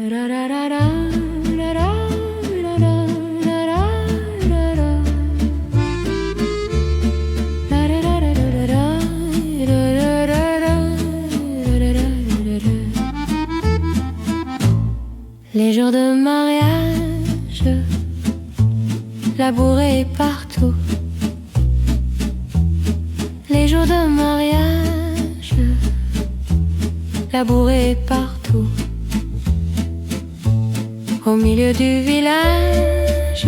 Les jours de mariage, labourés partout. Les jours de mariage, labourés partout. Au milieu du village,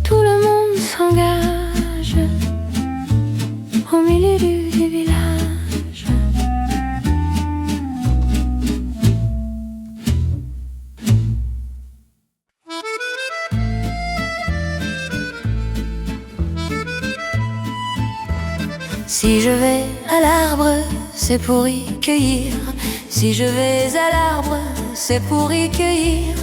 tout le monde s'engage. Au milieu du village. Si je vais à l'arbre, c'est pour y cueillir. Si je vais à l'arbre, c'est pour y cueillir.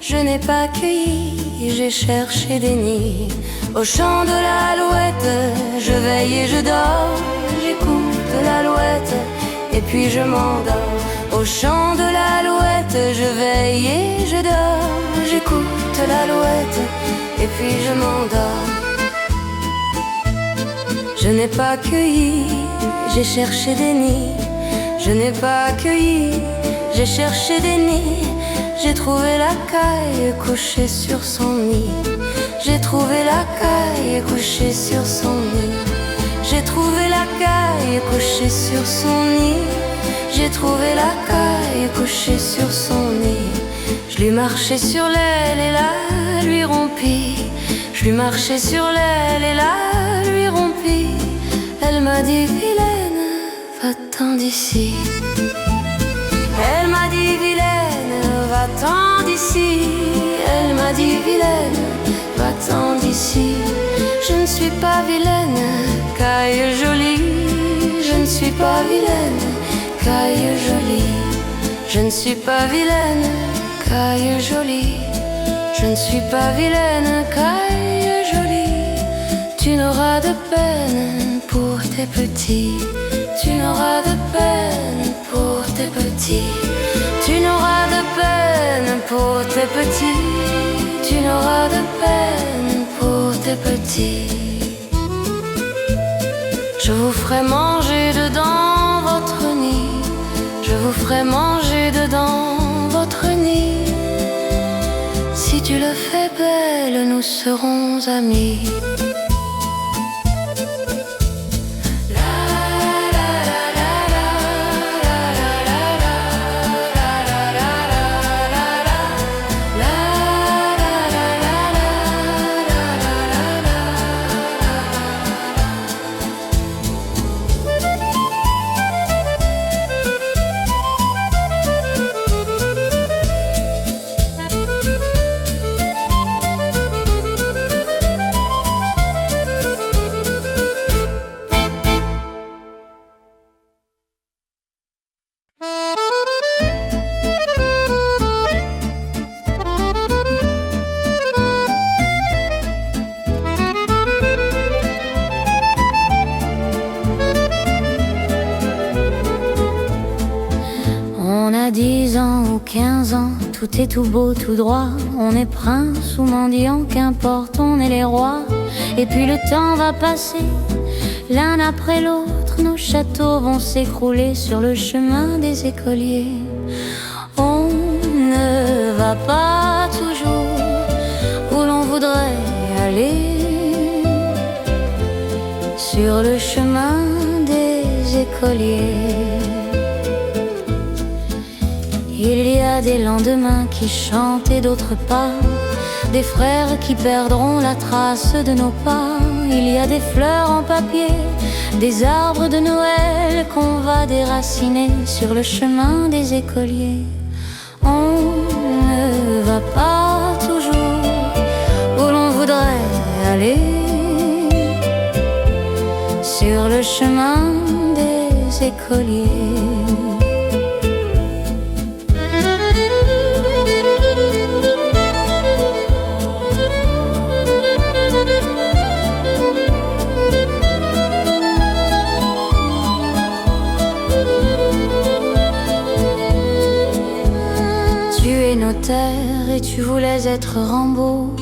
Je n'ai pas cueilli, j'ai cherché des nids. Au chant de l'alouette, je veille et je dors. J'écoute l'alouette et puis je m'endors. Au chant de l'alouette, je veille et je dors. J'écoute l'alouette et puis je m'endors. Je n'ai pas cueilli, j'ai cherché des nids. Je n'ai pas cueilli, j'ai cherché des nids. J'ai trouvé la caille couchée sur son nid. J'ai trouvé la caille couchée sur son nid. J'ai trouvé la caille couchée sur son nid. J'ai trouvé la caille couchée sur son nid. Je lui marchais sur l'aile et là lui rompis. Je lui marchais sur l'aile et là lui rompis. Elle m'a dit vilaine, va-t'en d'ici. Elle m'a dit vilaine, va-t'en d'ici. Elle m'a dit vilaine, va-t'en d'ici. Je ne suis pas vilaine, caille jolie. Je ne suis pas vilaine, caille jolie. Je ne suis pas vilaine, caille jolie. Je ne suis pas vilaine, caille jolie. Tu n'auras de peine pour tes petits. Tu n'auras de peine pour tes petits. Tu n'auras de peine pour tes petits. Tu n'auras de peine pour tes petits. Je vous ferai manger dedans votre nid. Je vous ferai manger dedans votre nid. Si tu le fais belle, nous serons amis. On a 10 ans ou 15 ans, tout est tout beau, tout droit. On est prince ou mendiant, qu'importe, on est les rois. Et puis le temps va passer, l'un après l'autre, nos châteaux vont s'écrouler sur le chemin des écoliers. On ne va pas toujours où l'on voudrait aller, sur le chemin des écoliers. Il y a des lendemains qui chantent et d'autres pas, des frères qui perdront la trace de nos pas. Il y a des fleurs en papier, des arbres de Noël qu'on va déraciner sur le chemin des écoliers. On ne va pas toujours où l'on voudrait aller, sur le chemin des écoliers. notaire et tu voulais être Rambo.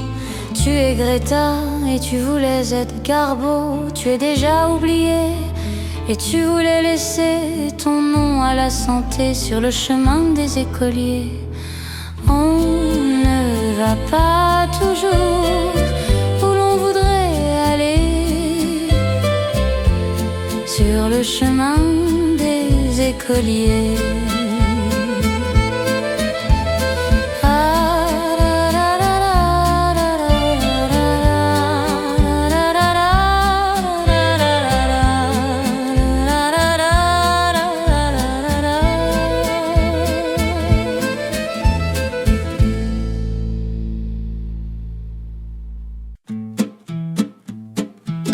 Tu es Greta et tu voulais être Garbo. Tu es déjà oublié et tu voulais laisser ton nom à la santé sur le chemin des écoliers. On ne va pas toujours où l'on voudrait aller sur le chemin des écoliers.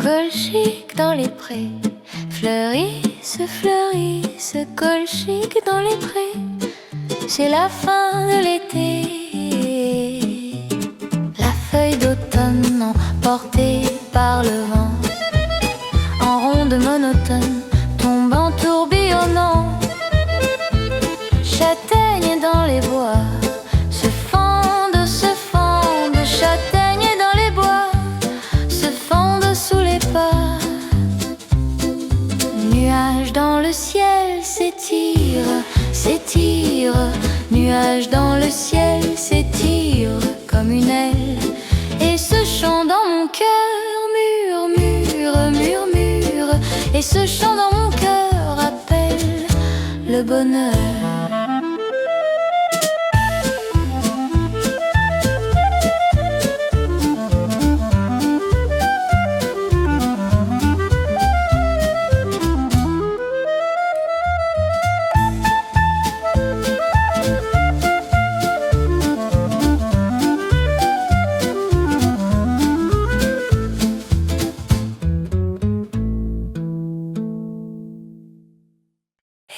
Colchique dans les prés, fleurissent, fleurissent, colchique dans les prés. C'est la fin de l'été. La feuille d'automne emportée par le vent, en ronde monotone, tombe en tourbillonnant. Châtaigne dans les bois, se fondent, châtaigne dans les bois, se fondent sous les pas. Nuages dans le ciel s'étirent, s'étirent. Nuages dans le ciel s'étirent comme une aile. Et ce chant dans mon cœur murmure, murmure. Et ce chant dans mon cœur appelle le bonheur.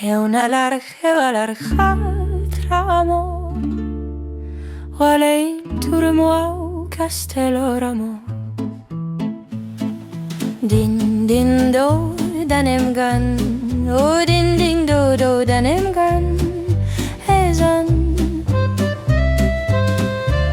È una larga tramo, Walei turmo castello ramo. Din din do danem gan, oh din din do danem gan, ezan.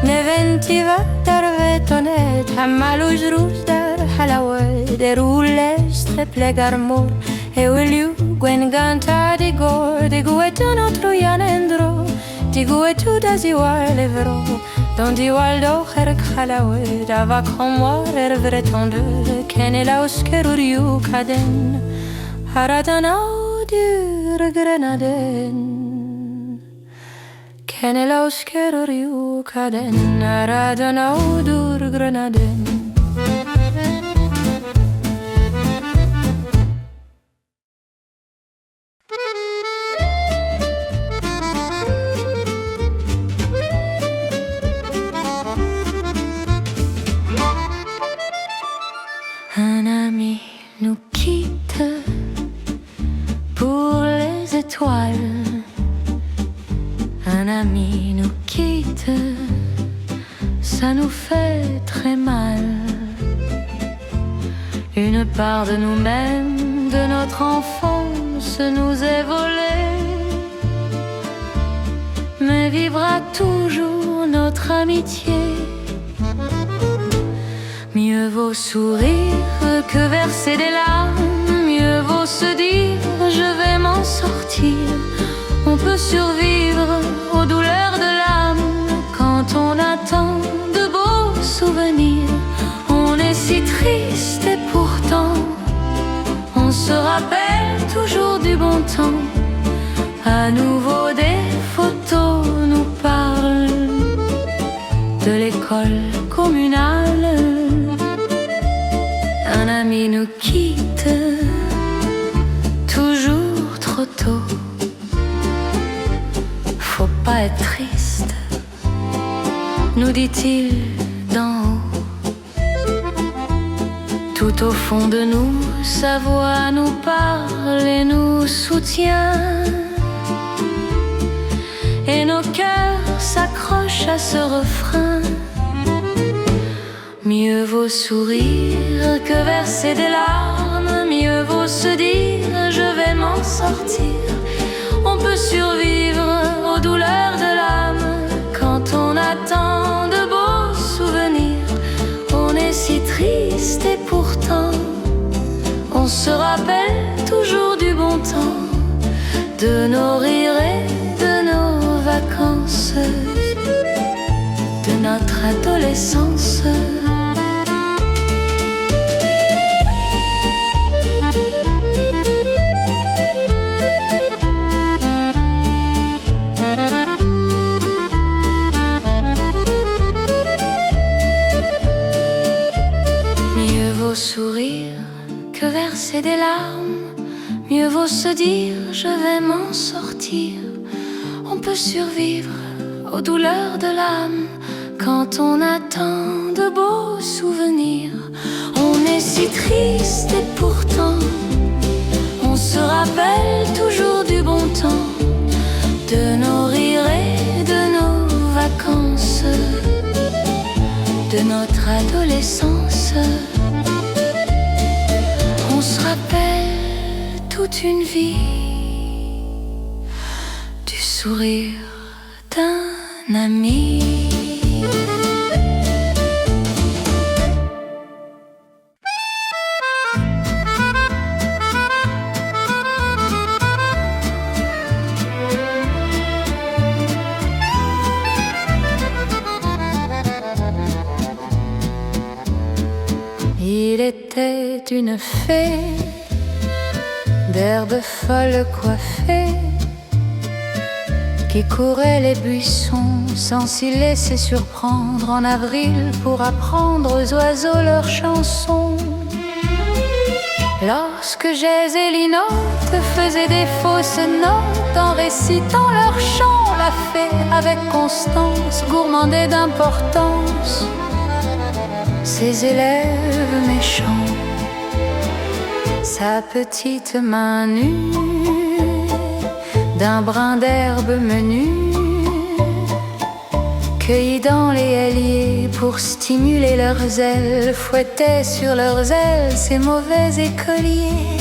Neventiva dar vetonet, hamalus rus dar halawed, derulestre plegar mor, e uliu gwen ganta digu e tu notre yanendro, digu e tu daziwal evro, don diwal do her khalawed, ava kromwar vretonde, kene la oskeruriu kaden, haradanau dur grenaden. Kene la oskeruriu kaden, haradanau dur grenaden. Un ami nous quitte pour les étoiles. Un ami nous quitte, ça nous fait très mal. Une part de nous-mêmes, de notre enfance nous est volée. Mais vivra toujours notre amitié. Mieux vaut sourire que verser des larmes. Mieux vaut se dire je vais m'en sortir. On peut survivre aux douleurs de l'âme quand on attend de beaux souvenirs. On est si triste et pourtant on se rappelle toujours du bon temps. À nouveau des photos nous parlent de l'école communale. Un ami nous quitte toujours trop tôt. Faut pas être triste, nous dit-il d'en haut. Tout au fond de nous, sa voix nous parle et nous soutient. Et nos cœurs s'accrochent à ce refrain. Mieux vaut sourire que verser des larmes. Mieux vaut se dire je vais m'en sortir. On peut survivre aux douleurs de l'âme quand de nos rires et de nos vacances, de notre adolescence. Mieux vaut sourire que verser des larmes. Mieux vaut se dire je vais m'en sortir. On peut survivre aux douleurs de l'âme quand on attend de beaux souvenirs. On est si triste et pourtant on se rappelle toujours du bon temps, de nos rires et de nos vacances, de notre adolescence. On se rappelle toute une vie du sourire d'un ami. Il était une fée d'herbes folles coiffées qui courait les buissons sans s'y laisser surprendre en avril pour apprendre aux oiseaux leurs chansons. Lorsque Gèse et Linotte faisaient des fausses notes en récitant leur chant, la fée avec constance gourmandait d'importance ses élèves méchants. Sa petite main nue d'un brin d'herbe menue cueillie dans les halliers pour stimuler leurs ailes, fouettait sur leurs ailes ces mauvais écoliers.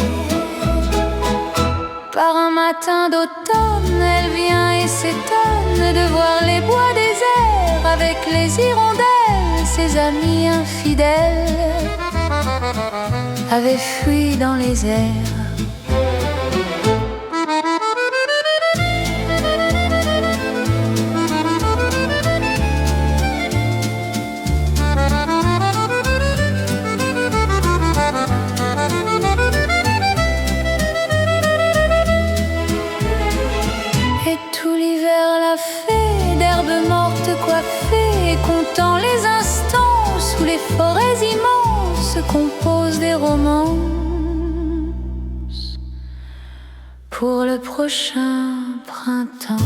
Par un matin d'automne, elle vient et s'étonne de voir les bois déserts avec les hirondelles. Ses amis infidèles avaient fui dans les airs. Et tout l'hiver la fée d'herbes mortes coiffée, comptant les instants sous les forêts immenses, compose des romances pour le prochain printemps.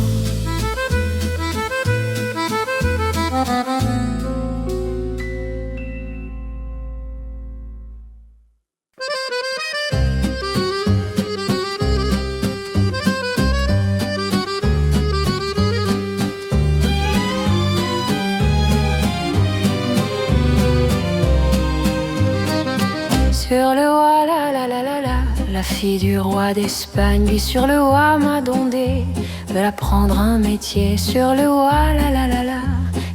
Sur le roi, la fille du roi d'Espagne vit sur le roi Madondé, veut apprendre un métier. Sur le roi,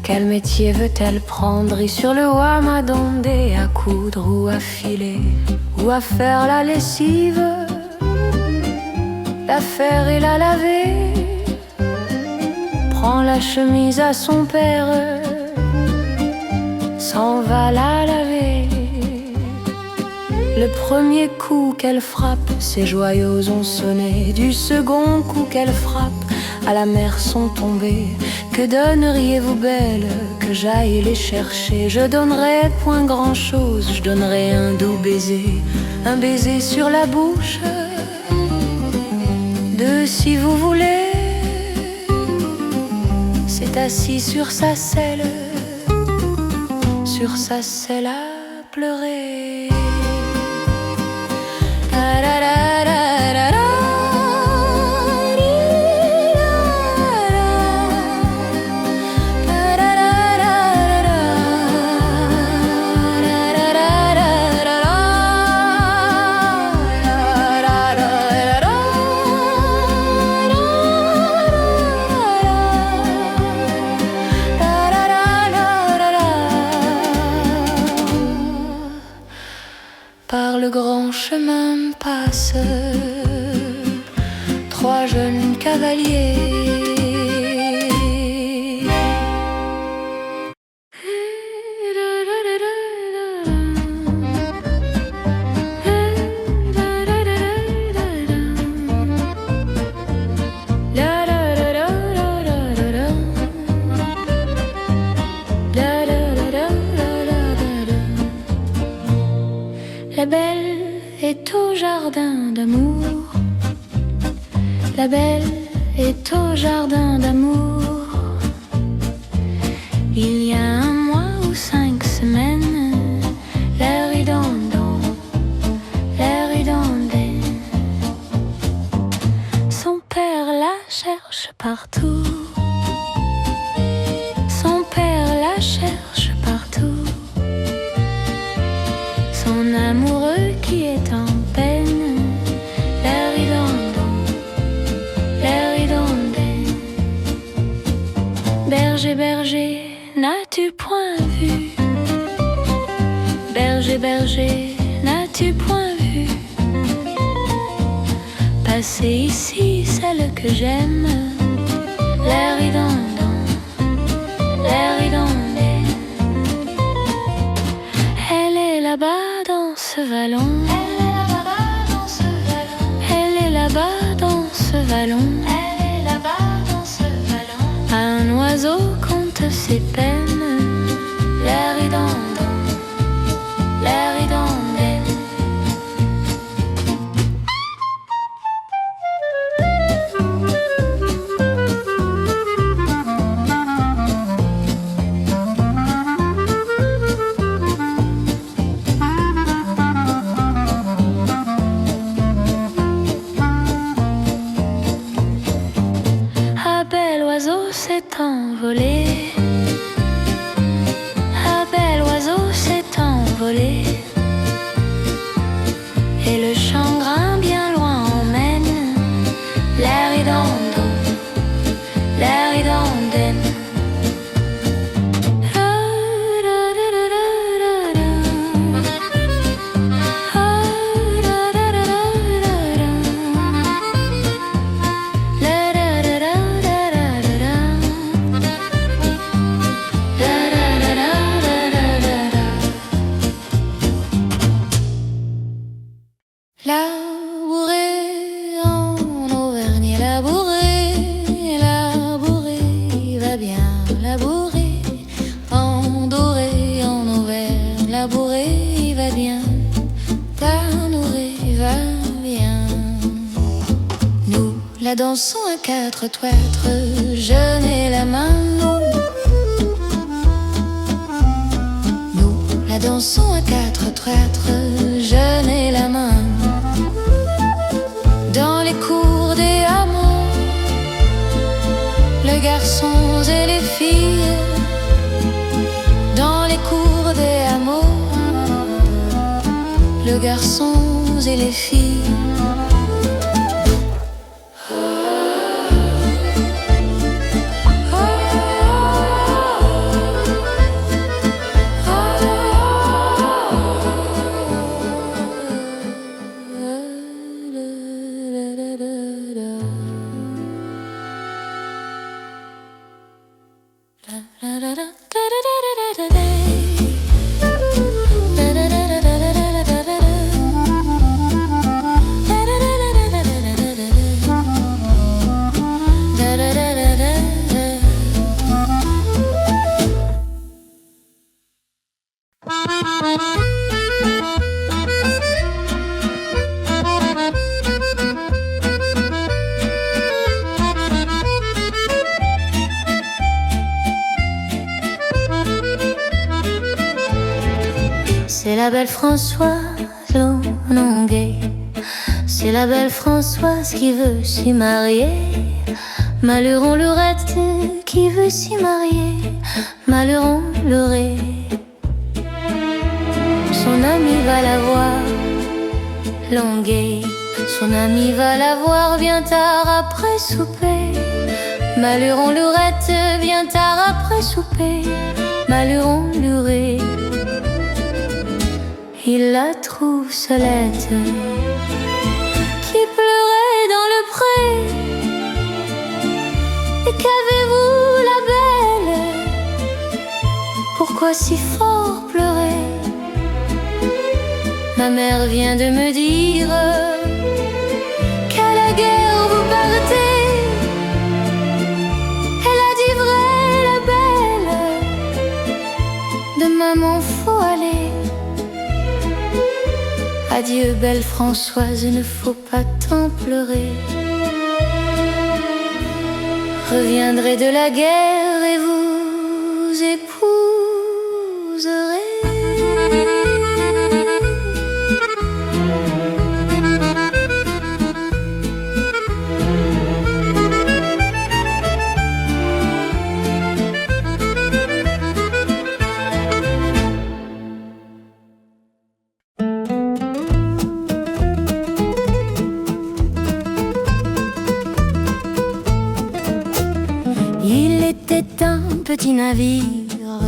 quel métier veut-elle prendre? Et sur le roi Madondé, à coudre ou à filer, ou à faire la lessive, la faire et la laver. Prend la chemise à son père, s'en va la laver. Le premier coup qu'elle frappe, ses joyaux ont sonné. Du second coup qu'elle frappe, à la mer sont tombés. Que donneriez-vous, belle, que j'aille les chercher? Je donnerais point grand-chose, je donnerais un doux baiser, un baiser sur la bouche de si vous voulez. C'est assis sur sa selle à pleurer. Par le grand chemin passent trois jeunes cavalier. La belle est au jardin d'amour. La belle est au jardin d'amour. Il y a un mois ou 5 semaines, l'air ridondant, l'air ridondé. Son père la cherche partout. Son père la cherche partout. Son amoureux qui est en peine, l'air ridondant, l'air ridondé. Berger, berger, n'as-tu point vu? Berger, berger, n'as-tu point vu passer ici celle que j'aime? L'air ridondant, l'air ridondé. Elle est là-bas dans ce vallon. Elle est là-bas dans ce vallon. Elle est là-bas dans ce vallon. Un oiseau compte ses peines. L'air ridondant, l'air ridondé. Un bel oiseau s'est envolé. Un bel oiseau s'est envolé. Et le chagrin bien loin emmène. L'air ridondant, l'air ridondé. Labouré en Auvergne, labouré, labouré, va bien labourer. En Doré, en Auvergne, labouré, va bien, labourer, va bien. Nous la dansons à 4 toîtres, jeune et la main, nous la dansons à 4 toîtres, jeune et la main. Dans les cours des hameaux, les garçons et les filles. Dans les cours des hameaux, les garçons et les filles. C'est la belle Françoise Longuet. C'est la belle Françoise qui veut s'y marier. Malheuron Lurette qui veut s'y marier. Malheuron Luré. Son ami va la voir, Longuet. Son ami va la voir bien tard après souper. Malheuron Lurette bien tard après souper. Malheuron Luré. Il la trouve seulette qui pleurait dans le pré. Et qu'avez-vous, la belle? Pourquoi si fort pleurer? Ma mère vient de me dire qu'à la guerre vous partez. Elle a dit vrai, la belle. Demain m'en faut aller. Adieu belle Françoise, ne faut pas tant pleurer. Reviendrai de la guerre et vous épouserez. Il était un petit navire,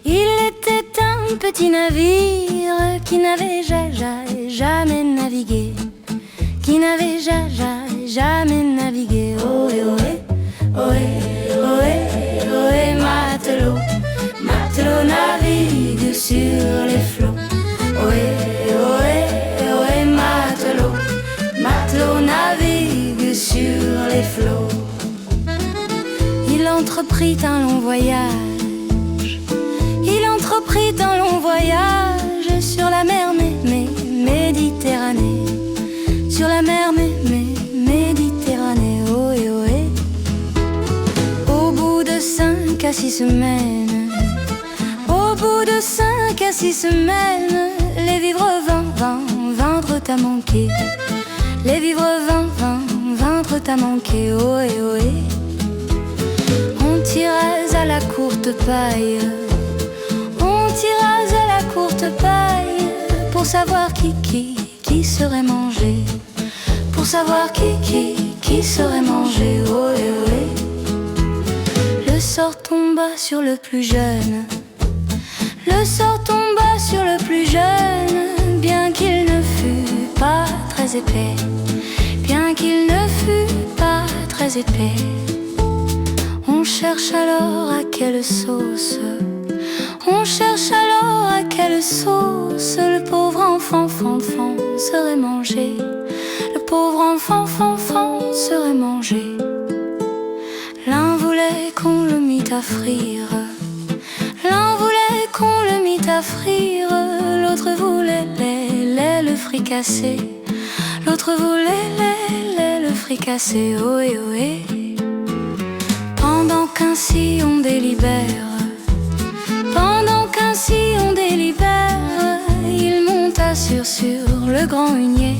il était un petit navire qui n'avait jamais navigué, qui n'avait jamais navigué. Ohé, ohé, ohé, ohé, ohé, matelot, matelot navigue sur les flots. Ohé, ohé, ohé, matelot, matelot navigue sur les flots. Il entreprit un long voyage, il entreprit un long voyage sur la mer Méditerranée, sur la mer Méditerranée. Ohé, ohé. Au bout de 5 à 6 semaines, au bout de 5 à 6 semaines, les vivres vinrent à manquer, les vivres vinrent à manquer. Ohé, ohé. On tira à la courte paille, on tira à la courte paille, pour savoir qui serait mangé, pour savoir qui serait mangé. Ohé, ohé. Le sort tomba sur le plus jeune, le sort tomba sur le plus jeune, bien qu'il ne fût pas très épais, bien qu'il ne fût pas très épais. On cherche alors à quelle sauce, on cherche alors à quelle sauce le pauvre enfant serait mangé, le pauvre enfant serait mangé. L'un voulait qu'on le mît à frire, l'un voulait qu'on le mît à frire, l'autre voulait le fricasser, l'autre voulait le fricasser. Ohé, ohé. Pendant qu'ainsi on délibère, pendant qu'ainsi on délibère, il monta sur le grand hunier,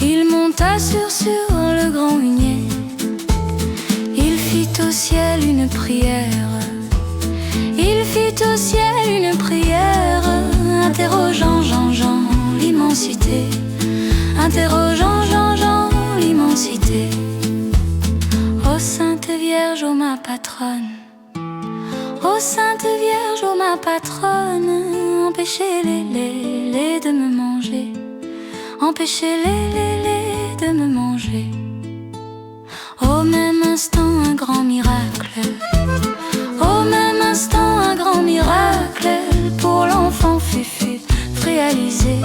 il monta sur le grand hunier. Il fit au ciel une prière, il fit au ciel une prière, interrogeant Jean l'immensité, interrogeant Jean l'immensité. Ô Sainte Vierge, ô ma patronne, ô Sainte Vierge, ô ma patronne, empêchez-les de me manger, empêchez-les de me manger. Au même instant un grand miracle, au même instant un grand miracle, pour l'enfant fut réalisé,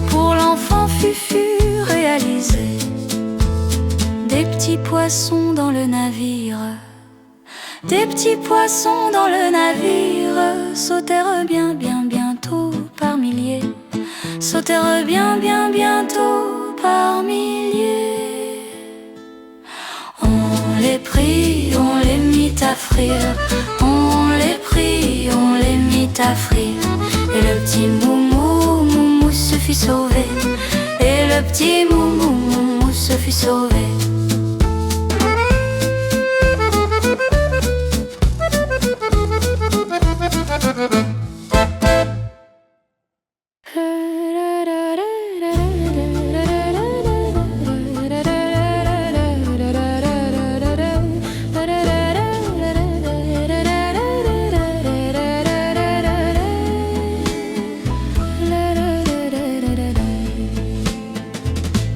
pour l'enfant fut réalisé. Des petits poissons dans le navire, des petits poissons dans le navire, sautèrent bientôt par milliers, sautèrent bientôt par milliers. On les prit, on les mit à frire, on les prit, on les mit à frire. Et le petit moumou se fut sauvé, et le petit moumou se fut sauvé.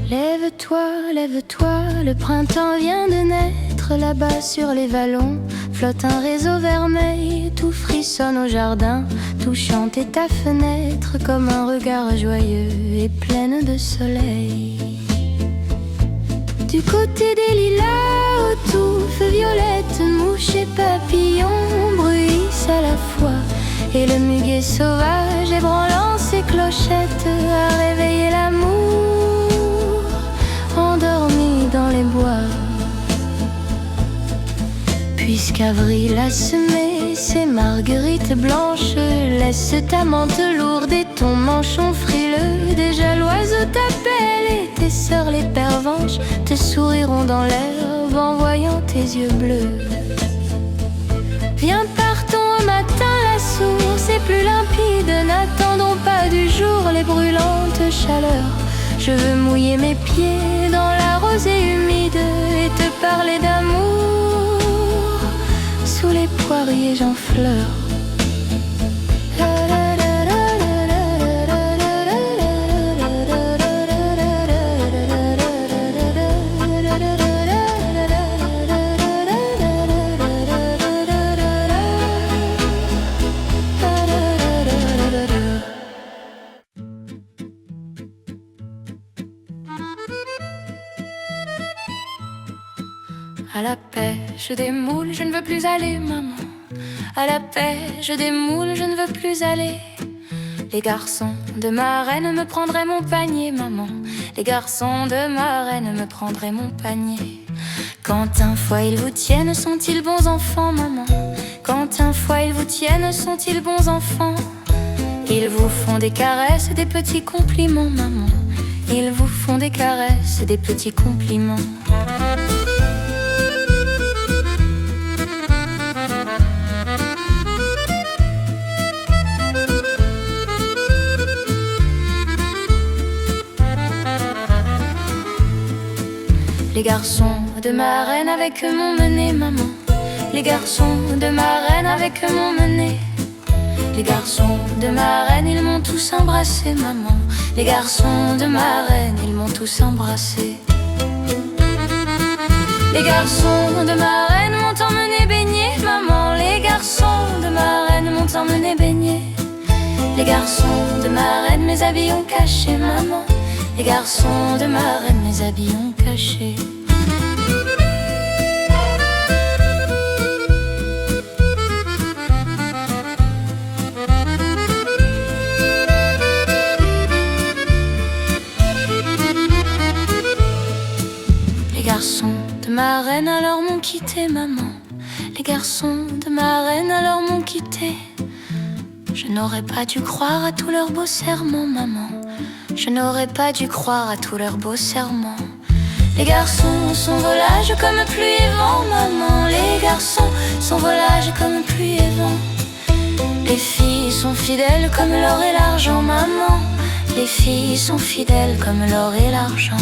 Lève-toi, lève-toi, le printemps vient de naître. fenêtres, là-bas sur les vallons, flotte un réseau vermeil, tout frissonne au jardin, tout chante et ta fenêtre comme un regard joyeux et pleine de soleil. Du côté des lilas, aux touffes violettes, mouches et papillons bruissent à la fois, et le muguet sauvage ébranlant ses clochettes a réveillé l'amour endormi dans les bois. Puisqu'avril a semé ses marguerites blanches, laisse ta menthe lourde et ton manchon frileux. Déjà l'oiseau t'appelle et tes sœurs les pervenches te souriront dans l'herbe en voyant tes yeux bleus. Viens, partons au matin, la source est plus limpide. N'attendons pas du jour les brûlantes chaleurs. Je veux mouiller mes pieds dans la rosée humide et te parler d'amour sous les poiriers en fleurs. À la pêche des moules, je ne veux plus aller, maman. À la pêche des moules, je ne veux plus aller. Les garçons de ma reine me prendraient mon panier, maman. Les garçons de ma reine me prendraient mon panier. Quand un fois ils vous tiennent, sont-ils bons enfants, maman? Quand un fois ils vous tiennent, sont-ils bons enfants? Ils vous font des caresses, des petits compliments, maman. Ils vous font des caresses, des petits compliments. Les garçons de ma reine avec eux m'ont mené, maman. Les garçons de ma reine avec eux m'ont mené. Les garçons de ma reine, ils m'ont tous embrassé, maman. Les garçons de ma reine, ils m'ont tous embrassé. Les garçons de ma reine m'ont emmené baigner, maman. Les garçons de ma reine m'ont emmené baigner. Les garçons de ma reine, mes habits ont caché, maman. Les garçons de ma reine, mes habits ont caché. Les garçons de ma reine alors m'ont quitté, maman. Les garçons de ma reine alors m'ont quitté. Je n'aurais pas dû croire à tous leurs beaux serments, maman. Je n'aurais pas dû croire à tous leurs beaux serments. Les garçons sont volages comme pluie et vent, maman. Les garçons sont volages comme pluie et vent. Les filles sont fidèles comme l'or et l'argent, maman. Les filles sont fidèles comme l'or et l'argent.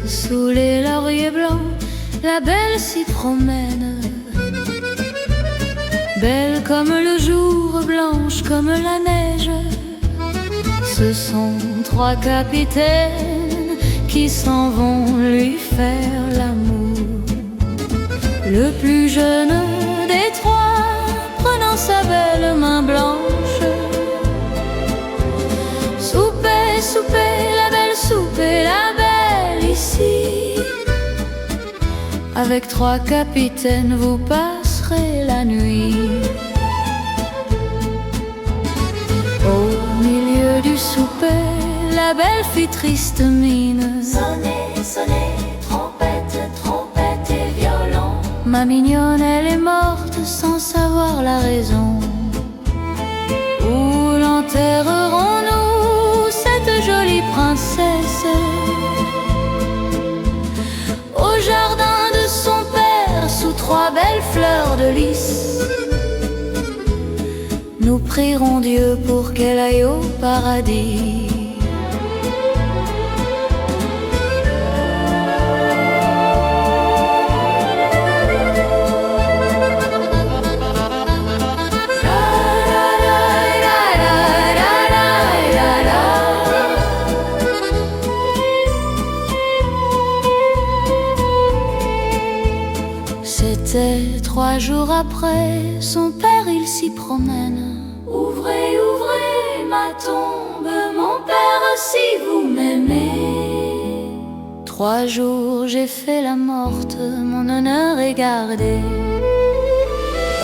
Sous les lauriers blancs, la belle s'y promène. Belle comme le jour, blanche comme la neige. Ce sont trois capitaines qui s'en vont lui faire l'amour. Le plus jeune des trois, prenant sa belle main blanche. Soupez, soupez, la belle soupez, la belle ici. Avec trois capitaines, vous passerez la nuit. Au milieu du souper, la belle fit triste mine. Sonnez, sonnez, trompette, trompette et violon. Ma mignonne, elle est morte sans savoir la raison. Où l'enterrerons-nous, cette jolie princesse? Au jardin de son père, sous trois belles fleurs de lys. nous prierons Dieu pour qu'elle aille au paradis. C'était 3 jours après, son père il s'y promène. Ouvrez, ouvrez ma tombe, mon père, si vous m'aimez. 3 jours j'ai fait la morte, mon honneur est gardé.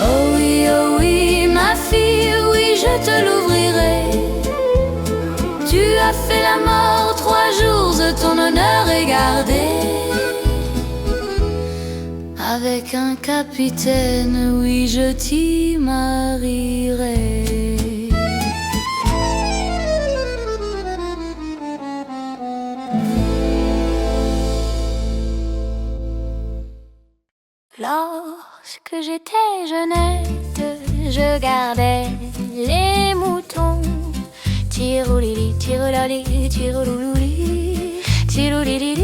Oh oui, ma fille, oui, je te l'ouvrirai. Tu as fait la mort 3 jours, ton honneur est gardé. Avec un capitaine, oui, je t'y marierai. Lorsque j'étais jeunette, je gardais les moutons. Tiroulili, tiroulali, tiroulouli, tiroulili,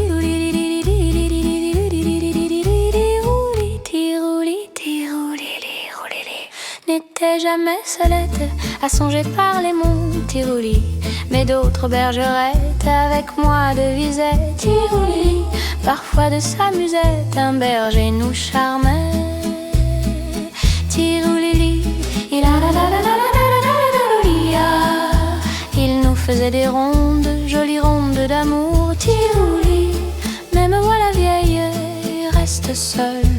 n'était jamais seulette à songer par les monts Tirouli, mais d'autres bergerettes avec moi devisaient Tirouli. Parfois de sa musette un berger nous charmait. Tiroulili, il nous faisait des rondes, jolies rondes d'amour. Tirouli, mais me voilà vieille, reste seule.